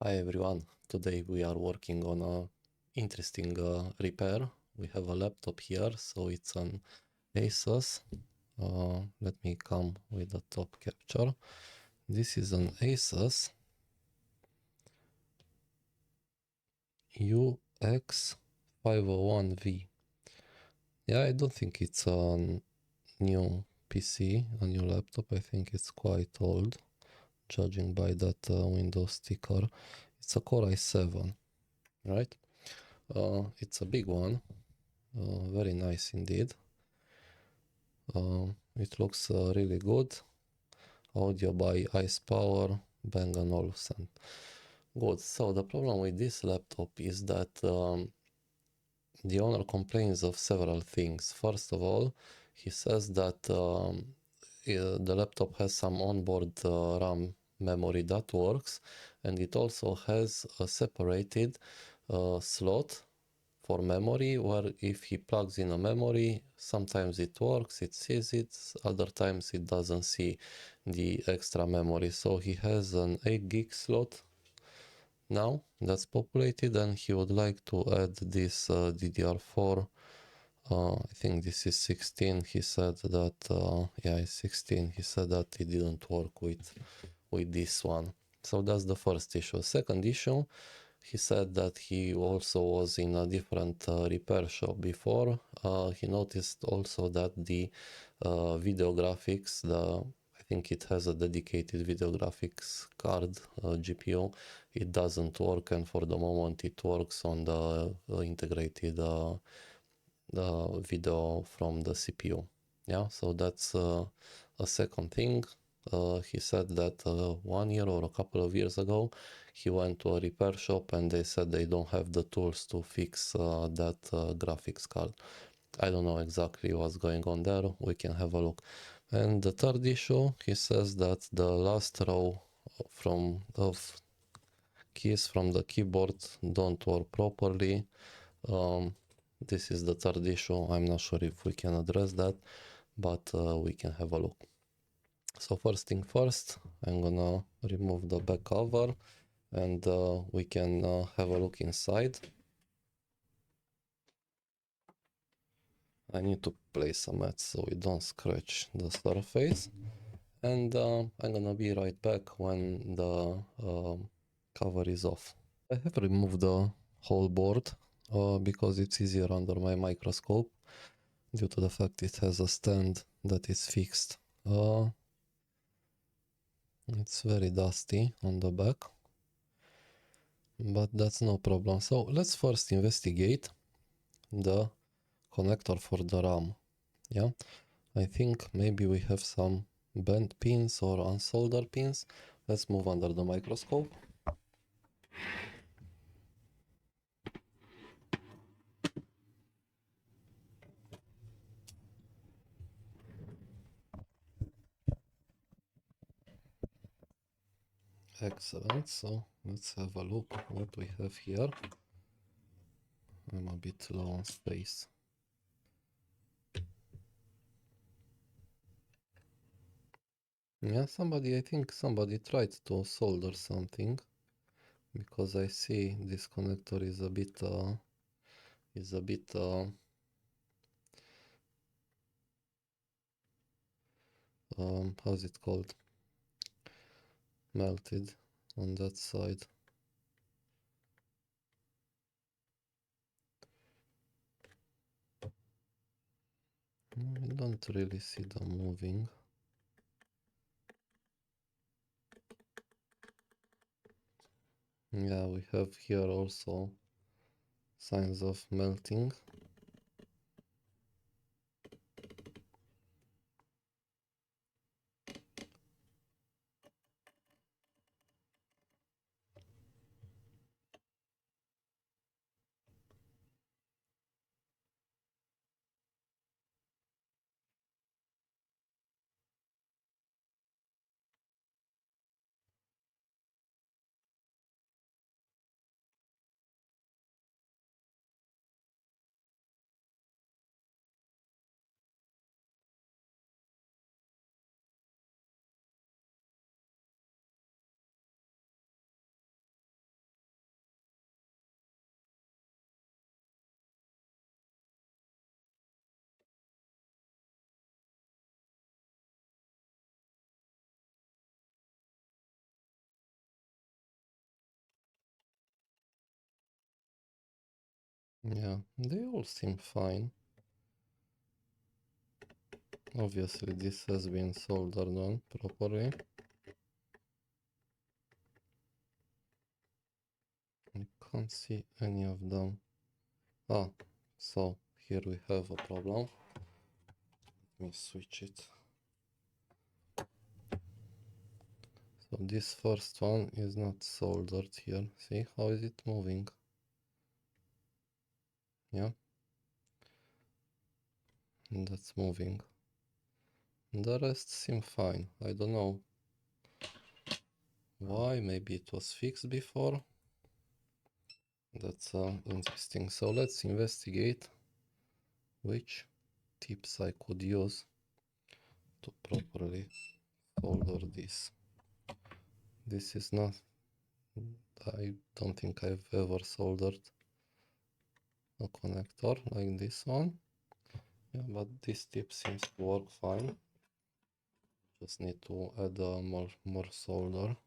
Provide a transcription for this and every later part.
Hi everyone, today we are working on a interesting repair. We have a laptop here, so it's an ASUS. Let me come with the top capture. This is an ASUS UX501V. Yeah, I don't think it's a new PC, a new laptop. I think it's quite old, judging by that Windows sticker. It's a Core i7, right? It's a big one. Very nice indeed. It looks really good. Audio by Ice Power, Bang & Olufsen. Good. So the problem with this laptop is that the owner complains of several things. First of all, he says that the laptop has some onboard RAM memory that works, and it also has a separated slot for memory, where if he plugs in a memory, sometimes it works, it sees it, other times it doesn't see the extra memory. So he has an 8 gig slot now that's populated, and he would like to add this DDR4. I think this is 16. He said that yeah, it's 16. He said that it didn't work with this one. So that's the first issue. Second issue, he said that he also was in a different repair shop before. He noticed also that the video graphics, I think it has a dedicated video graphics card, GPU. It doesn't work, and for the moment it works on the integrated video from the CPU. Yeah, so that's a second thing. He said that 1 year or a couple of years ago, he went to a repair shop and they said they don't have the tools to fix that graphics card. I don't know exactly what's going on there. We can have a look. And the third issue, he says that the last row of keys from the keyboard don't work properly. This is the third issue. I'm not sure if we can address that, but we can have a look. So first thing first, I'm gonna remove the back cover, and we can have a look inside. I need to place some mats so we don't scratch the surface, and I'm gonna be right back when the cover is off. I have removed the whole board because it's easier under my microscope due to the fact it has a stand that is fixed. It's very dusty on the back, but that's no problem. So let's first investigate the connector for the RAM. Yeah, I think maybe we have some bent pins or unsoldered pins. Let's move under the microscope. Excellent. So let's have a look what we have here. I'm a bit low on space. Yeah, I think somebody tried to solder something, because I see this connector is a bit how's it called? Melted on that side. I don't really see them moving. Yeah, we have here also signs of melting. Yeah, they all seem fine. Obviously this has been soldered on properly. I can't see any of them. Ah, so here we have a problem. Let me switch it. So this first one is not soldered here. See how is it moving? Yeah, and that's moving. The rest seem fine. I don't know why. Maybe it was fixed before. That's interesting. So let's investigate which tips I could use to properly solder this. This is not, I don't think I've ever soldered a connector like this one. Yeah, but this tip seems to work fine. Just need to add more solder.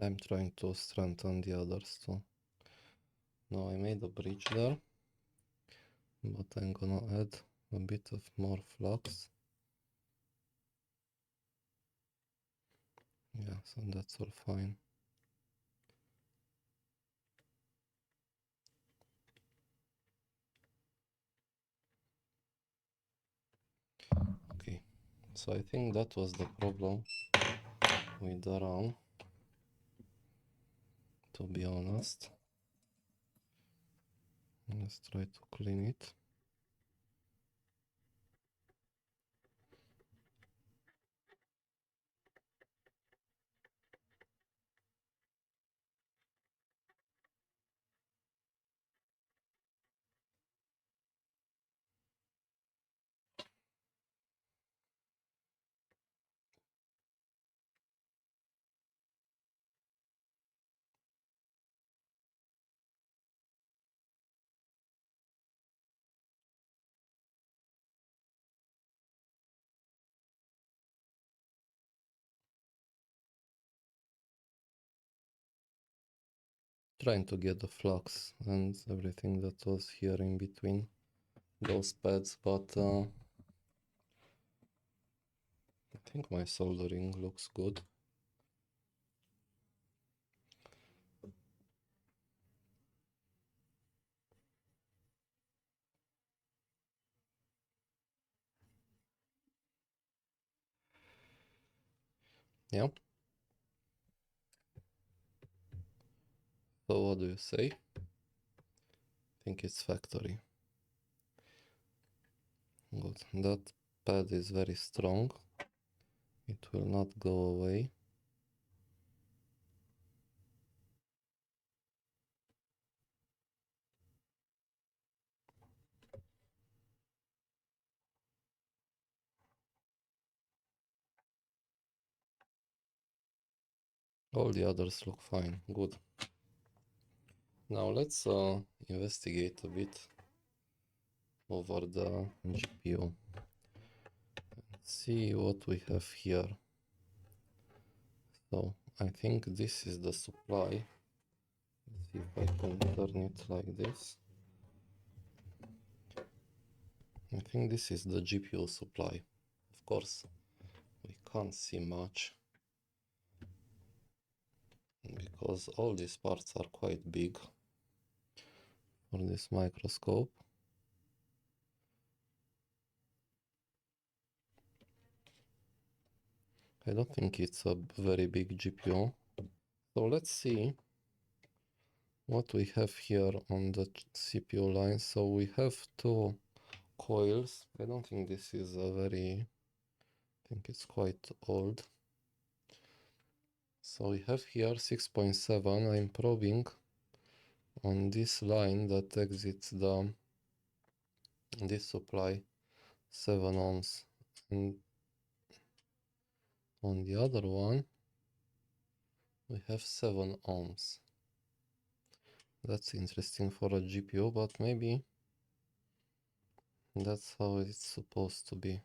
I'm trying to strengthen the others too. Now I made a bridge there, but I'm gonna add a bit of more flux. Yeah, so that's all fine. Okay, so I think that was the problem with the RAM, to be honest. Let's try to clean it. Trying to get the flux and everything that was here in between those pads, but I think my soldering looks good. Yeah. So what do you say? I think it's factory. Good. That pad is very strong. It will not go away. All the others look fine. Good. Now let's investigate a bit over the GPU. See what we have here. So I think this is the supply. Let's see if I can turn it like this. I think this is the GPU supply. Of course, we can't see much because all these parts are quite big for this microscope. I don't think it's a very big GPU. So let's see what we have here on the CPU line. So we have two coils. I don't think this is a very, I think it's quite old. So we have here 6.7. I'm probing on this line that exits this supply. 7 ohms, and on the other one we have 7 ohms. That's interesting for a GPU, but maybe that's how it's supposed to be.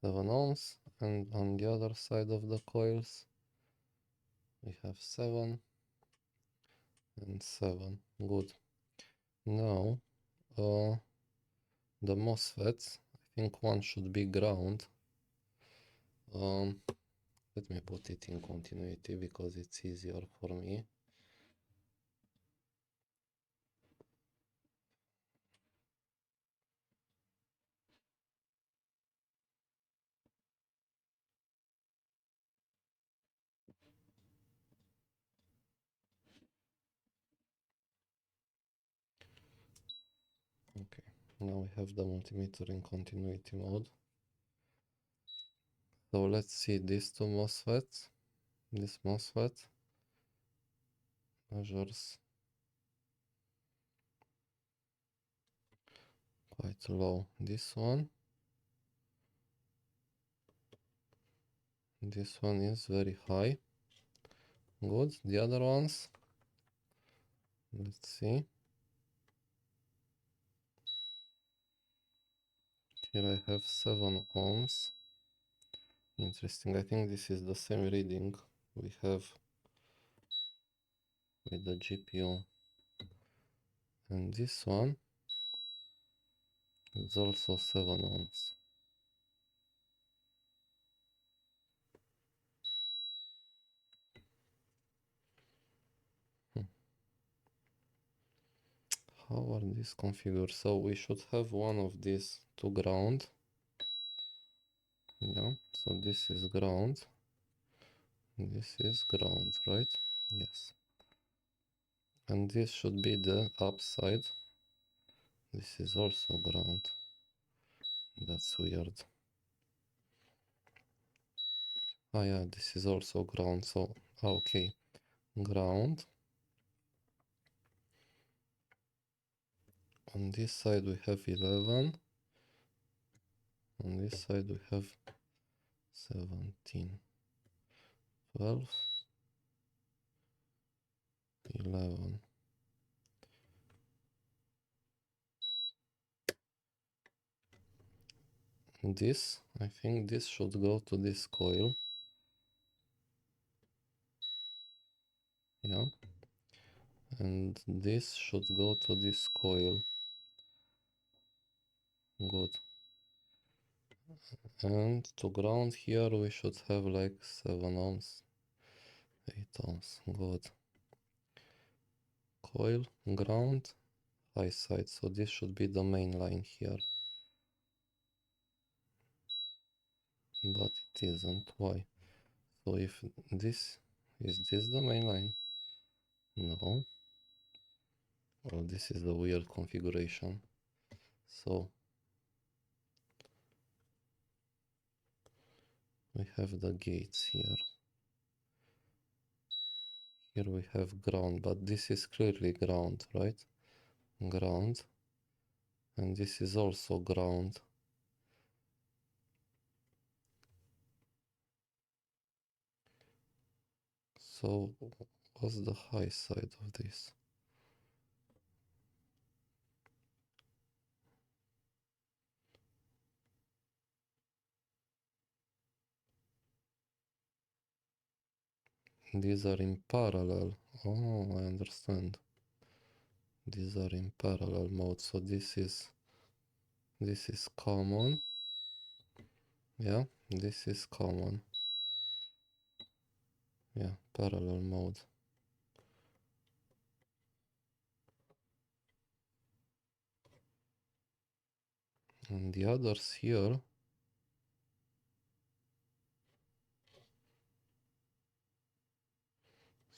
7 ohms, and on the other side of the coils we have 7 and 7. Good. Now the MOSFETs, I think one should be ground. Let me put it in continuity because it's easier for me. Okay, now we have the multimeter in continuity mode. So let's see these two MOSFETs. This MOSFET measures quite low. This one is very high. Good. The other ones, let's see. Here I have 7 ohms. Interesting. I think this is the same reading we have with the GPU. And this one is also 7 ohms. How are these configured? So we should have one of these to ground. Yeah, so this is ground. This is ground, right? Yes. And this should be the upside. This is also ground. That's weird. Ah, yeah, this is also ground. So, okay, ground. On this side we have 11. On this side we have 17, 12, 11. This, I think this should go to this coil. Yeah. And this should go to this coil. Good. And to ground here we should have like 7 ohms, 8 ohms. Good. Coil, ground, high side. So this should be the main line here. But it isn't. Why? So if this is this the main line? No. Well, this is the weird configuration. So we have the gates here. Here we have ground, but this is clearly ground, right? Ground. And this is also ground. So what's the high side of this? These are in parallel. Oh, I understand. These are in parallel mode. So this is common. Yeah, this is common. Yeah, parallel mode. And the others here,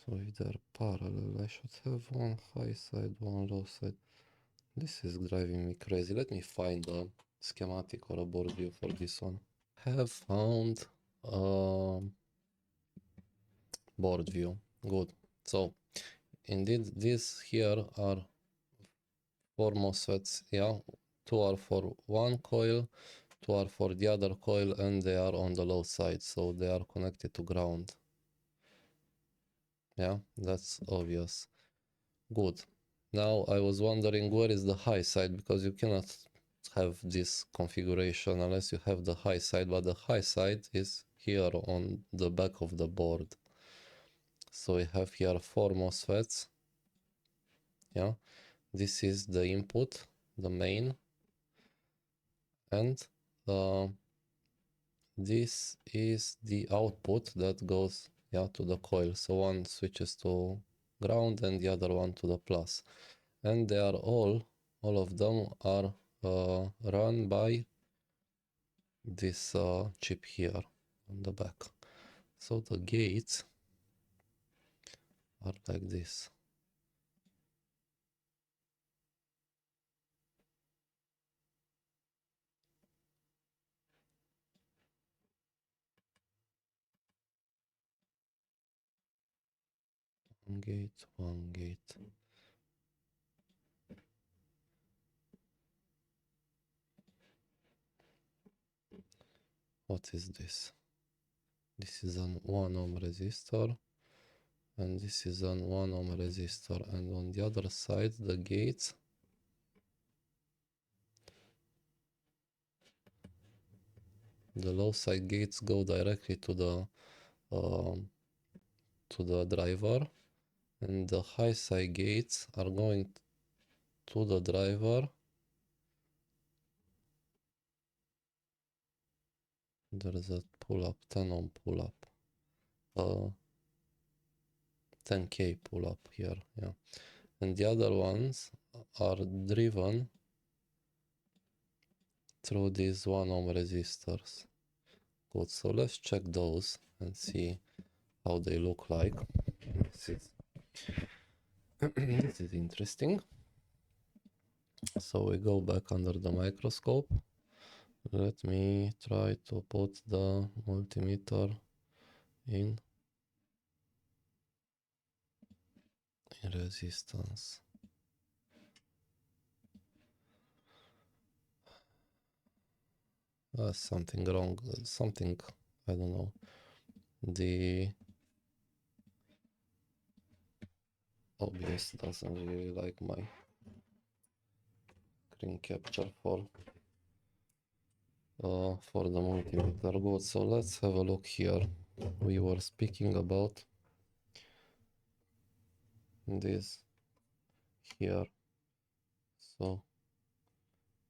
so if they're parallel, I should have one high side, one low side. This is driving me crazy. Let me find a schematic or a board view for this one. Have found a board view. Good. So indeed these here are 4 MOSFETs, yeah, 2 are for one coil, 2 are for the other coil, and they are on the low side, so they are connected to ground. Yeah, that's obvious. Good. Now I was wondering where is the high side, because you cannot have this configuration unless you have the high side, but the high side is here on the back of the board. So we have here 4 MOSFETs. Yeah, this is the input, the main, and this is the output that goes, yeah, to the coil. So one switches to ground and the other one to the plus, and they are all of them are run by this chip here on the back. So the gates are like this. One gate, one gate. What is this? This is an 1 ohm resistor, and this is an 1 ohm resistor, and on the other side the gates the low side gates go directly to the driver, and the high side gates are going to the driver. There's a pull-up, 10 ohm pull-up, 10k pull-up here, yeah. And the other ones are driven through these 1 ohm resistors. Good, so let's check those and see how they look like. This is interesting. So we go back under the microscope. Let me try to put the multimeter in resistance. Something wrong, something, I don't know. The OBS doesn't really like my screen capture for the multimeter. Good, so let's have a look here. We were speaking about this here. So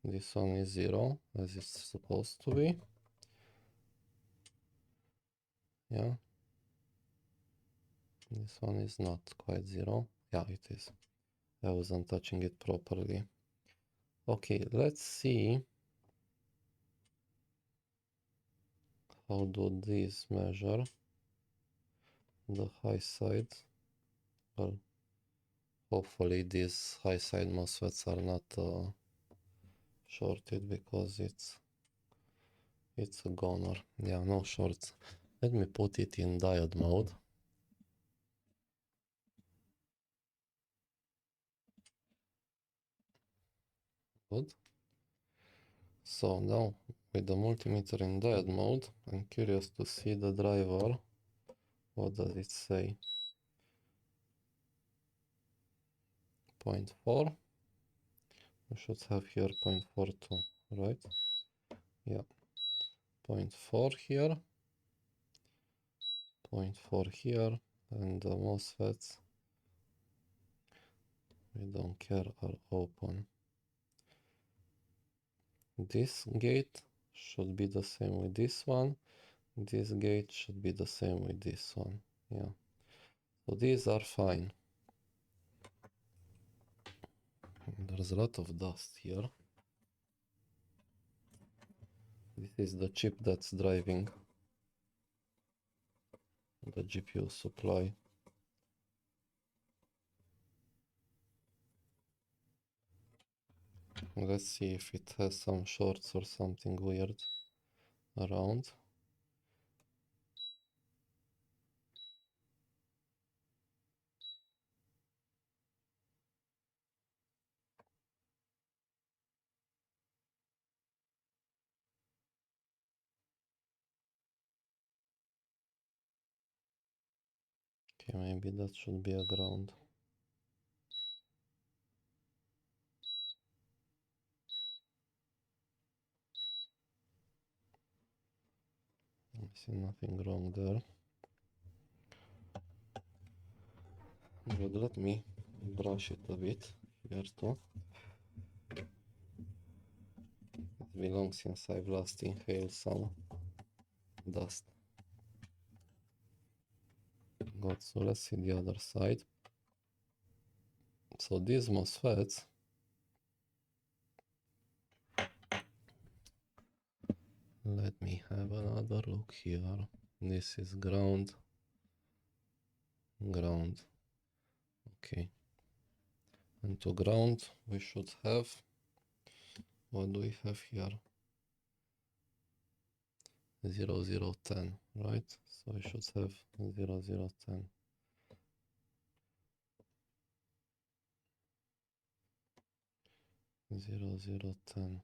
this one is 0 as it's supposed to be. Yeah. This one is not quite 0. Yeah, it is. I wasn't touching it properly. Okay, let's see how do these measure the high side. Well, hopefully these high side MOSFETs are not shorted, because it's a goner. Yeah, no shorts. Let me put it in diode mode. Good. So now with the multimeter in diode mode, I'm curious to see the driver. What does it say? 0.4. We should have here 0.42, right? Yeah. 0.4 here. 0.4 here. And the MOSFETs, we don't care, are open. This gate should be the same with this one. This gate should be the same with this one. Yeah. So these are fine. There's a lot of dust here. This is the chip that's driving the GPU supply. Let's see if it has some shorts or something weird around. Okay, maybe that should be a ground. I see nothing wrong there. But let me brush it a bit here too. It's been long since I've last inhaled some dust. Good, so let's see the other side. So these MOSFETs, let me have another look here. This is ground, ground. Okay. And to ground we should have, what do we have here? 0, 0, 10, right? So we should have 0, 0, 10. Zero, zero, 10.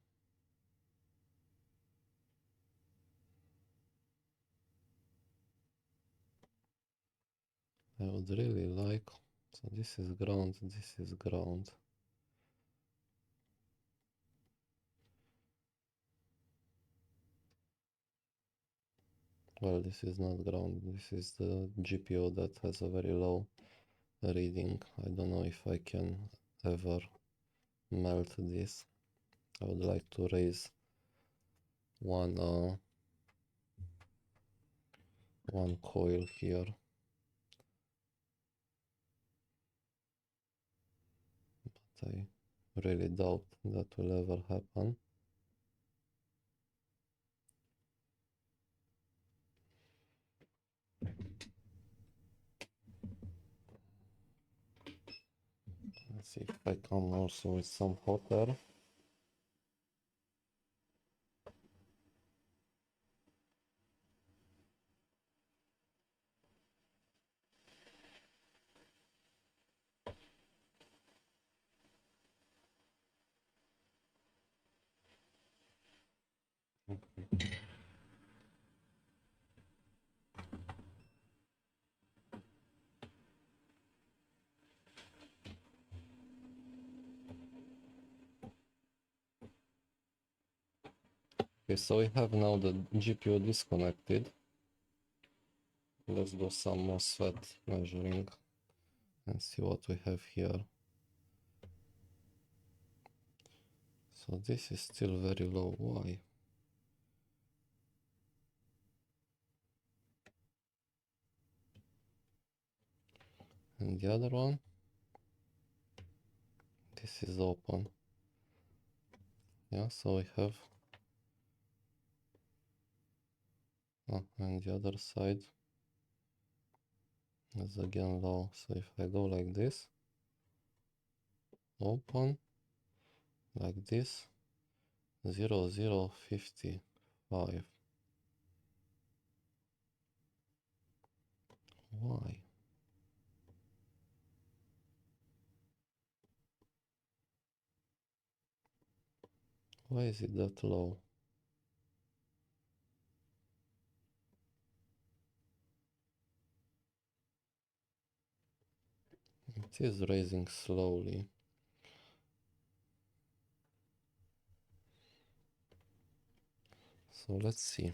I would really like, so this is ground, this is ground. Well, this is not ground, this is the GPU that has a very low reading. I don't know if I can ever melt this. I would like to raise one coil here. But I really doubt that will ever happen. Let's see if I come also with some hot air. Okay, so we have now the GPU disconnected. Let's do some MOSFET measuring and see what we have here. So this is still very low. Why? And the other one, this is open. Yeah, so we have, and the other side is again low. So if I go like this, open, like this, 0, 0, 55. Why? Why is it that low? It is raising slowly. So let's see.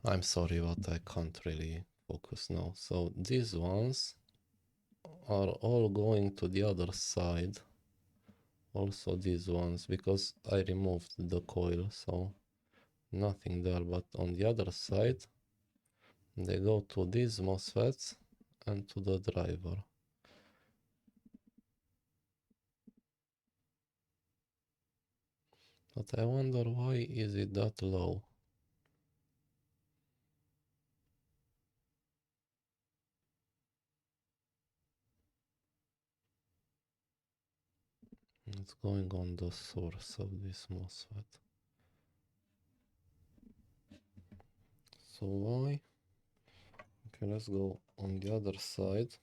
I'm sorry, but I can't really focus now. So these ones are all going to the other side. Also these ones, because I removed the coil, so nothing there. But on the other side, they go to these MOSFETs and to the driver. But I wonder, why is it that low? It's going on the source of this MOSFET. So why? Okay, let's go on the other side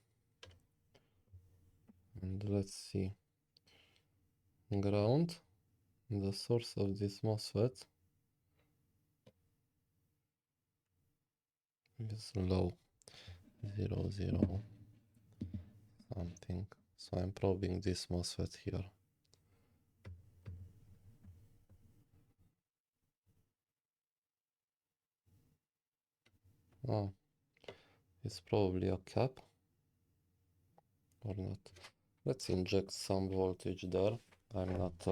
and let's see. Ground, the source of this MOSFET is low, 0, 0, something. So I'm probing this MOSFET here. Oh, it's probably a cap or not. Let's inject some voltage there. I'm not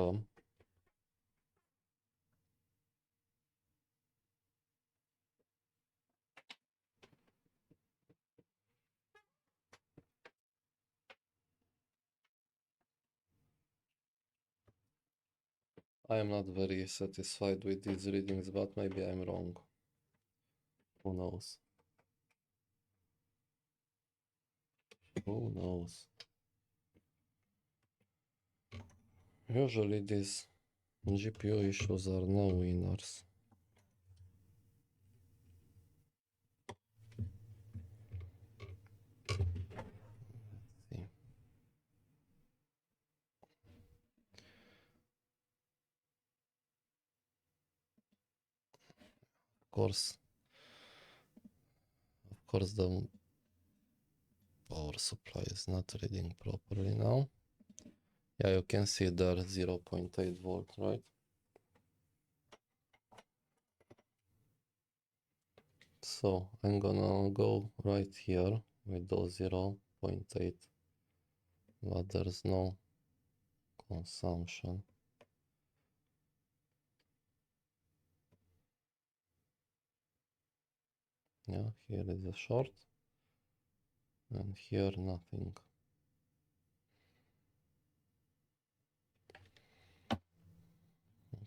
I am not very satisfied with these readings, but maybe I'm wrong. Who knows? Who knows? Usually these GPU issues are no winners. See. Of course the power supply is not reading properly now. Yeah, you can see there 0.8 volt, right? So I'm gonna go right here with those 0.8, but there's no consumption. Yeah, here is a short, and here nothing.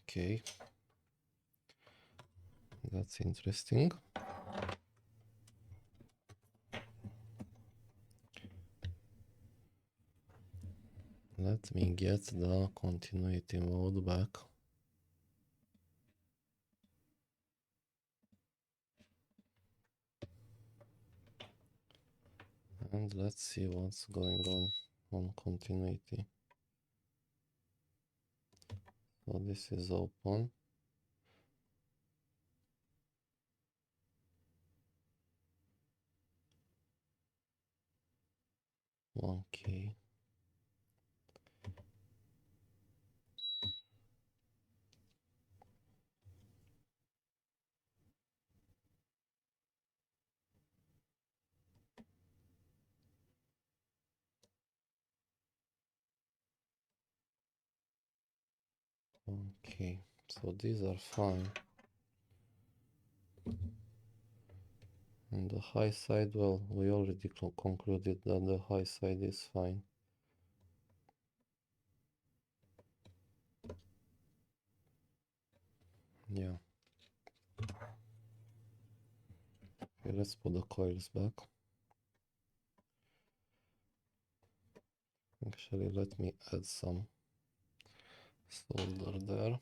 Okay, that's interesting. Let me get the continuity mode back. And let's see what's going on continuity. So this is open. Okay. Okay, so these are fine. And the high side, well, we already concluded that the high side is fine. Yeah. Okay, let's put the coils back. Actually, let me add some solder there.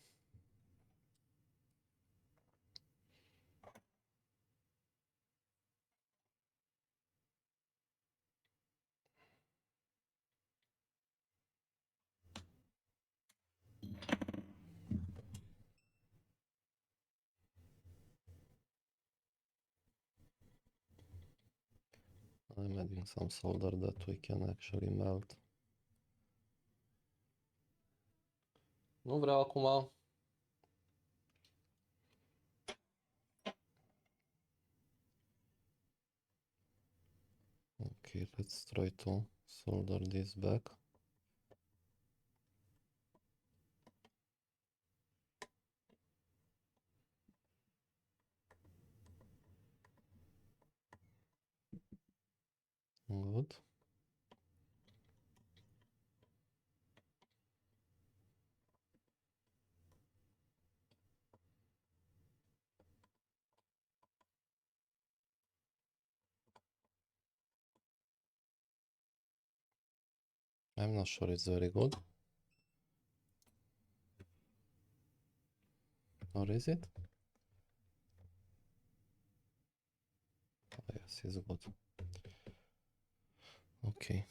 I'm adding some solder that we can actually melt. Nu vreau acum. Okay, let's try to solder this back. Good. I'm not sure it's very good. Or is it? Oh, yes, it's good. Okay.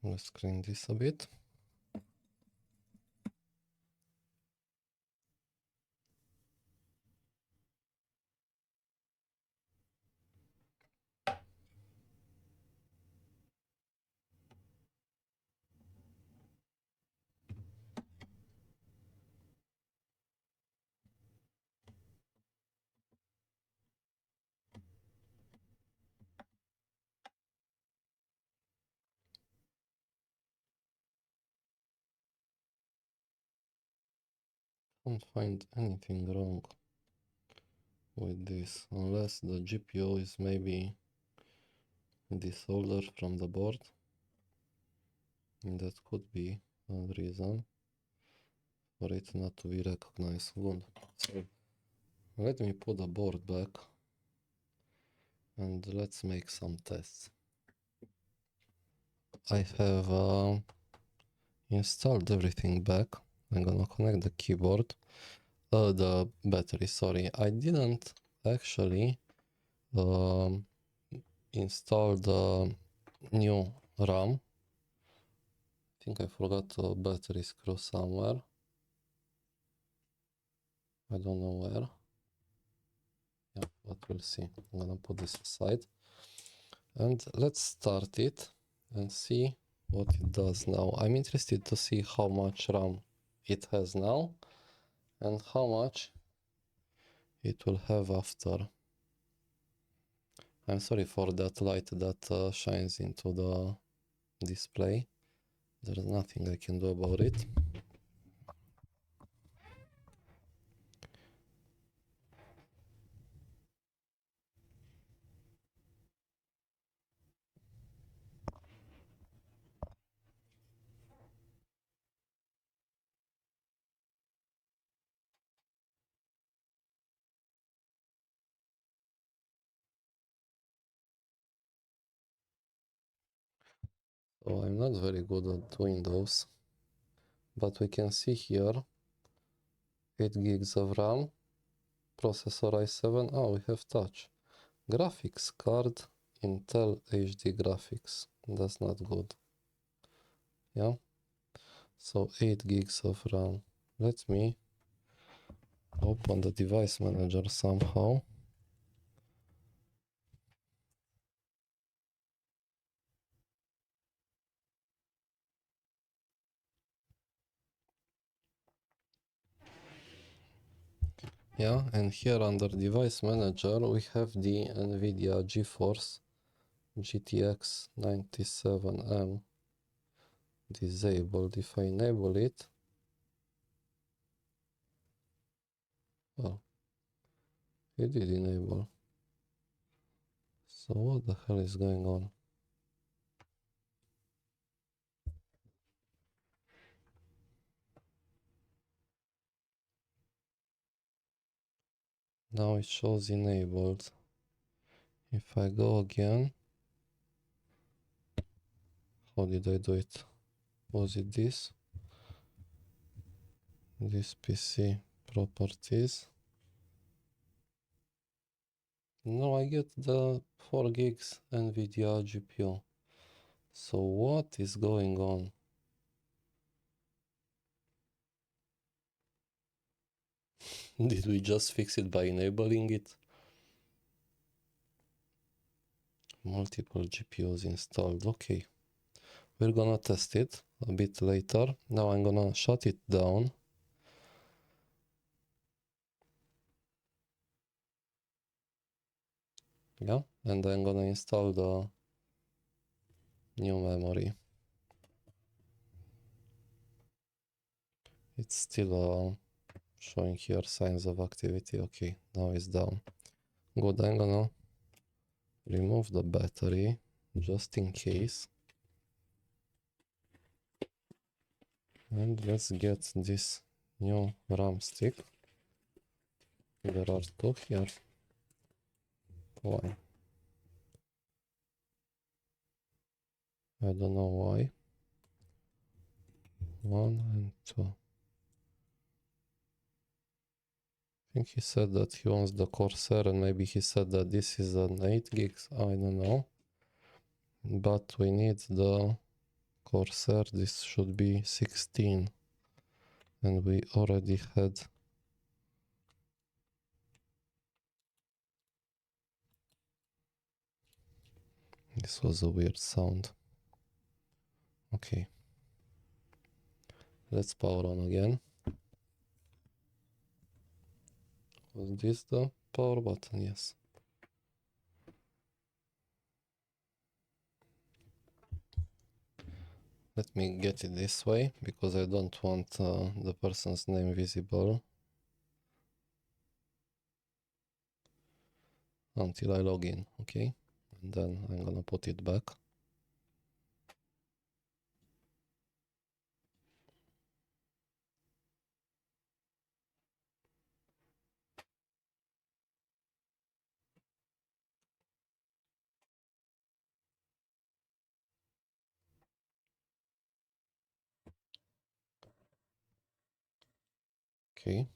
Let's clean this a bit. Can't find anything wrong with this, unless the GPU is maybe disordered from the board. And that could be a reason for it not to be recognized. Good. So let me put the board back and let's make some tests. I have installed everything back. I'm gonna connect the keyboard, the battery, sorry. I didn't actually install the new RAM. I think I forgot the battery screw somewhere. I don't know where. Yeah, but we'll see. I'm gonna put this aside. And let's start it and see what it does now. I'm interested to see how much RAM it has now and how much it will have after. I'm sorry for that light that shines into the display. There's nothing I can do about it. So I'm not very good at Windows, but we can see here 8 gigs of RAM, processor i7. Oh, we have touch. Graphics card, Intel HD graphics. That's not good. Yeah. So 8 gigs of RAM. Let me open the device manager somehow. Yeah, and here under device manager we have the NVIDIA GeForce GTX 97M disabled. If I enable it, well, it did enable. So what the hell is going on? Now it shows enabled. If I go again, how did I do it? Was it this? This PC properties. No, I get the 4 gigs NVIDIA GPU. So what is going on? Did we just fix it by enabling it? Multiple GPUs installed. Okay, we're gonna test it a bit later. Now I'm gonna shut it down. Yeah, and I'm gonna install the new memory. It's still showing here signs of activity. Okay, now it's down. Good, I'm gonna remove the battery just in case. And let's get this new RAM stick. There are two here. Why? I don't know why. 1 and 2. I think he said that he wants the Corsair, and maybe he said that this is an 8 gigs. I don't know. But we need the Corsair. This should be 16. And we already had. This was a weird sound. Okay. Let's power on again. Was this the power button? Yes. Let me get it this way because I don't want the person's name visible. until I log in, okay? And then I'm gonna put it back. Okay.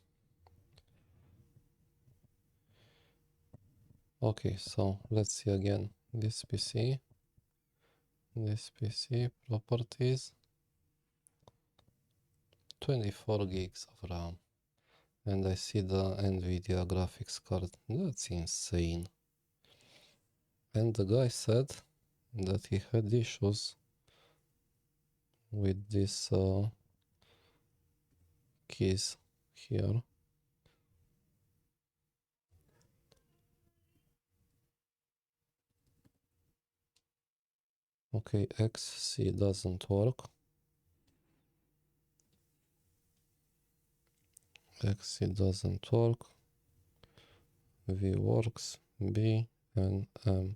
Okay, so let's see again. This PC properties, 24 gigs of RAM. And I see the NVIDIA graphics card. That's insane. And the guy said that he had issues with these keys here. Okay, XC doesn't work. XC doesn't work. V works. B and M.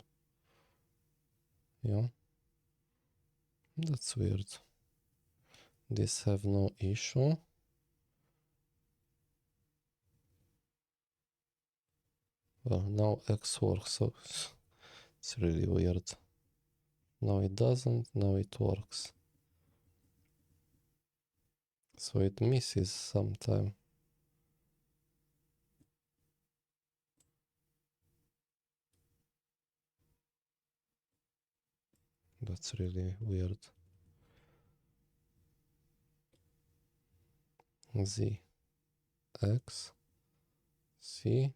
Yeah. That's weird. These have no issue. Well, now X works, so it's really weird. Now it doesn't, now it works. So it misses sometime. That's really weird. Z, X, C,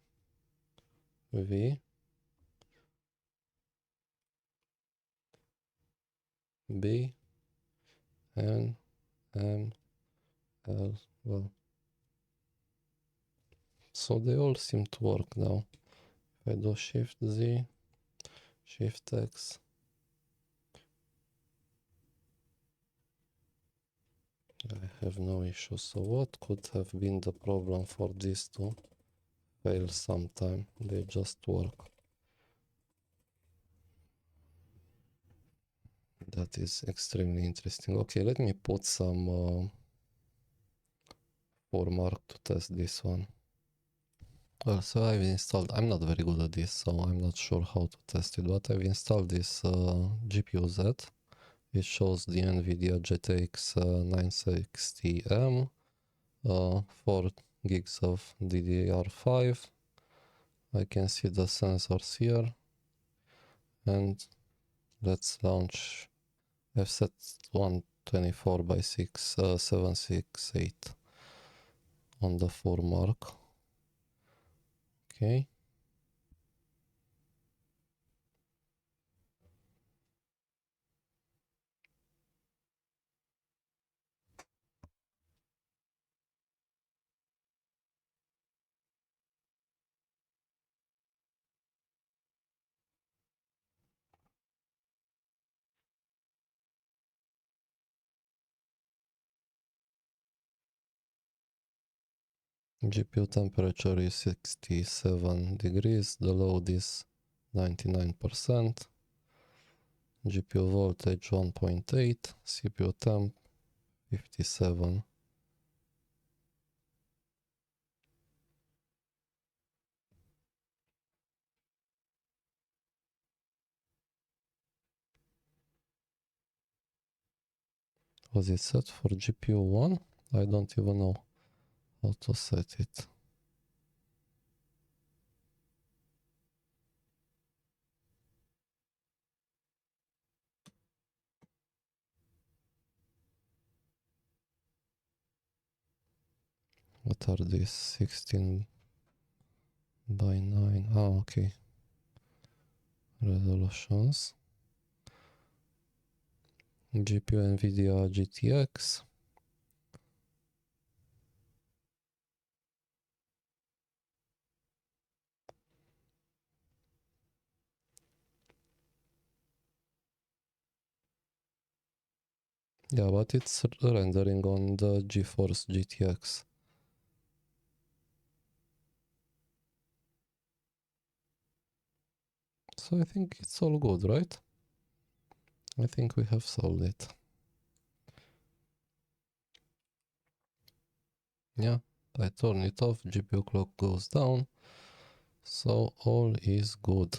V, B, N, M, L. Well, so they all seem to work now. If I do Shift Z, Shift X, I have no issue. So what could have been the problem for these two? Fail sometime. They just work. That is extremely interesting. Okay, let me put some for Mark to test this one. Well, so I've installed, I'm not very good at this, so I'm not sure how to test it, but I've installed this GPU Z. It shows the NVIDIA GTX 960M, 4 gigs of DDR5. I can see the sensors here, and let's launch. I've set 124 by 768 on the 4 mark. Okay. GPU temperature is 67 degrees, the load is 99%, GPU voltage 1.8, CPU temp 57. Was it set for GPU 1? I don't even know how to set it. What are these? 16 by 9. Ah, okay. Resolutions. GPU NVIDIA GTX. Yeah, but it's rendering on the GeForce GTX. So I think it's all good, right? I think we have solved it. Yeah, I turn it off, GPU clock goes down, so all is good.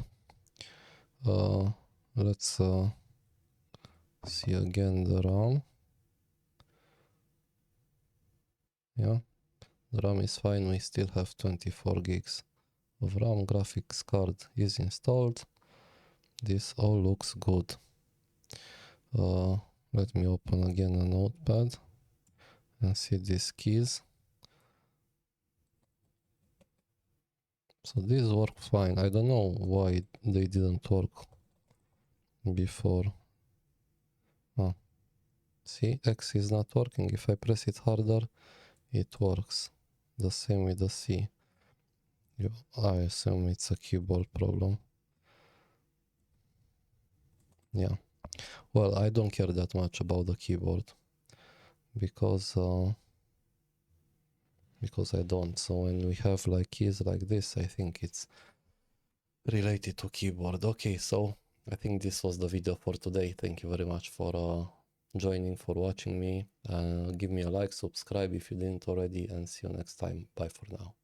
Let's see again the RAM. Yeah, the RAM is fine, we still have 24 gigs of RAM, graphics card is installed. This all looks good. Let me open again a notepad and see these keys. So these work fine. I don't know why they didn't work before. See, X is not working. If I press it harder, it works. The same with the C. I assume it's a keyboard problem. Yeah. Well, I don't care that much about the keyboard because I don't. So when we have like keys like this, I think it's related to keyboard. Okay, so I think this was the video for today. Thank you very much for joining, for watching me. Give me a like, subscribe if you didn't already, and see you next time. Bye for now.